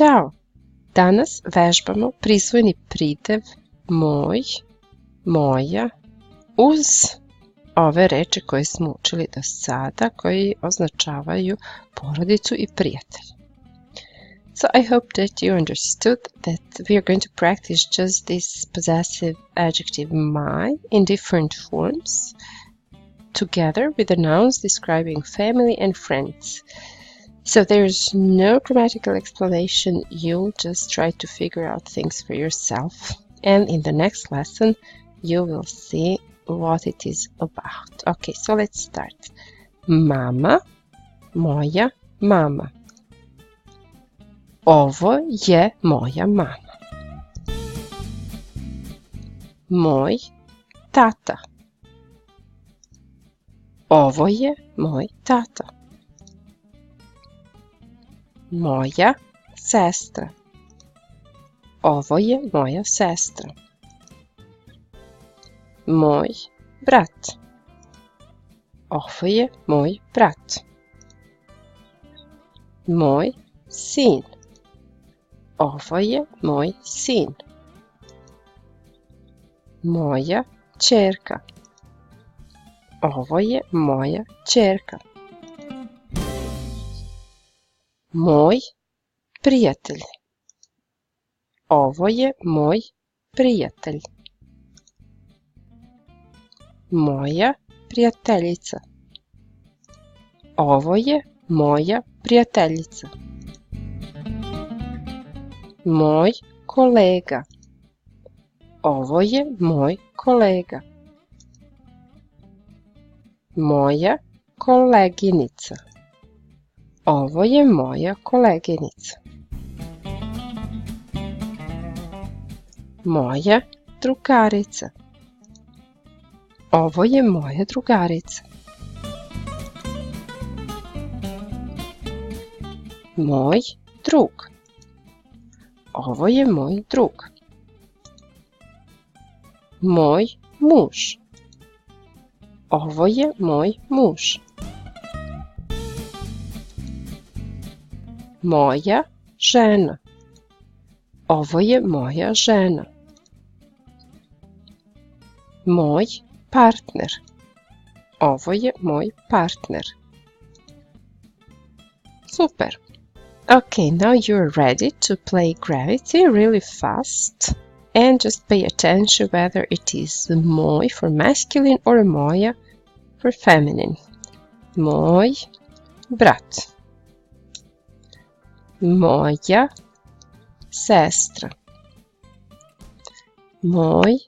Ćao! Danas vežbamo prisvojeni pridev moj, moja, uz ove reči koje smo učili do sada, koji označavaju porodicu i prijatelja. So I hope that you understood that we are going to practice just this possessive adjective my in different forms, together with the nouns describing family and friends. So there's no grammatical explanation, you'll just try to figure out things for yourself. And in the next lesson, you will see what it is about. Okay, so let's start. Mama, moja mama. Ovo je moja mama. Moj tata. Ovo je moj tata. Moja sestra. Ovo je moja sestra. Moj brat. Ovo je moj brat. Moj sin. Ovo je moj sin. Moja ćerka. Ovo je moja ćerka. Moj prijatelj. Ovo je moj prijatelj. Moja prijateljica. Ovo je moja prijateljica. Moj kolega. Ovo je moj kolega. Moja koleginica. Ovo je moja koleginica. Moja drugarica. Ovo je moja drugarica. Moj drug. Ovo je moj drug. Moj muž. Ovo je moj muž. Moja žena. Ovo je moja žena. Moj partner. Ovo je moj partner. Super! Okay, now you're ready to play gravity really fast. And just pay attention whether it is moj for masculine or moja for feminine. Moj brat. Moja sestra. Moj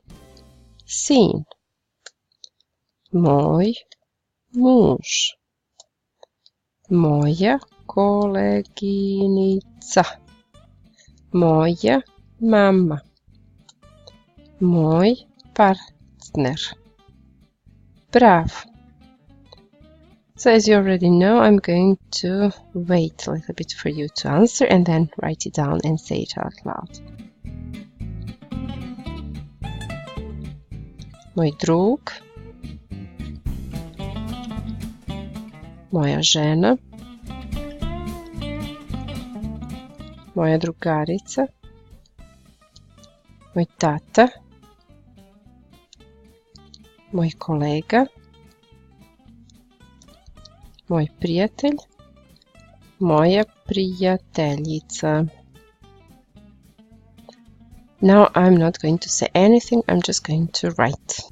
sin. Moj muž. Moja koleginica. Moja mama. Moj partner. Bravo. So as you already know, I'm going to wait a little bit for you to answer and then write it down and say it out loud. Moj drug. Moja žena. Moja drugarica. Moj tata. Moj kolega. Moj prijatelj. Moja prijateljica. Now I'm not going to say anything, I'm just going to write.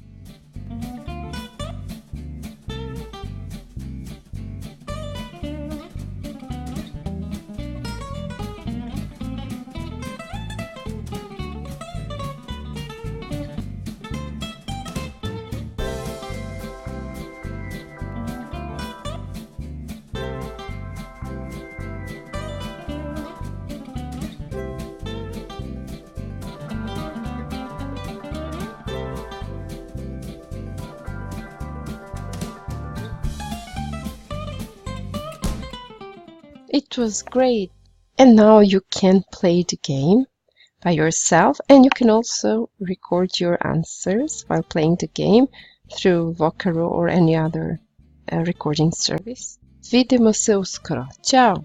It was great! And now you can play the game by yourself, and you can also record your answers while playing the game through Vocaro or any other recording service. Vidimo se uskoro. Ćao!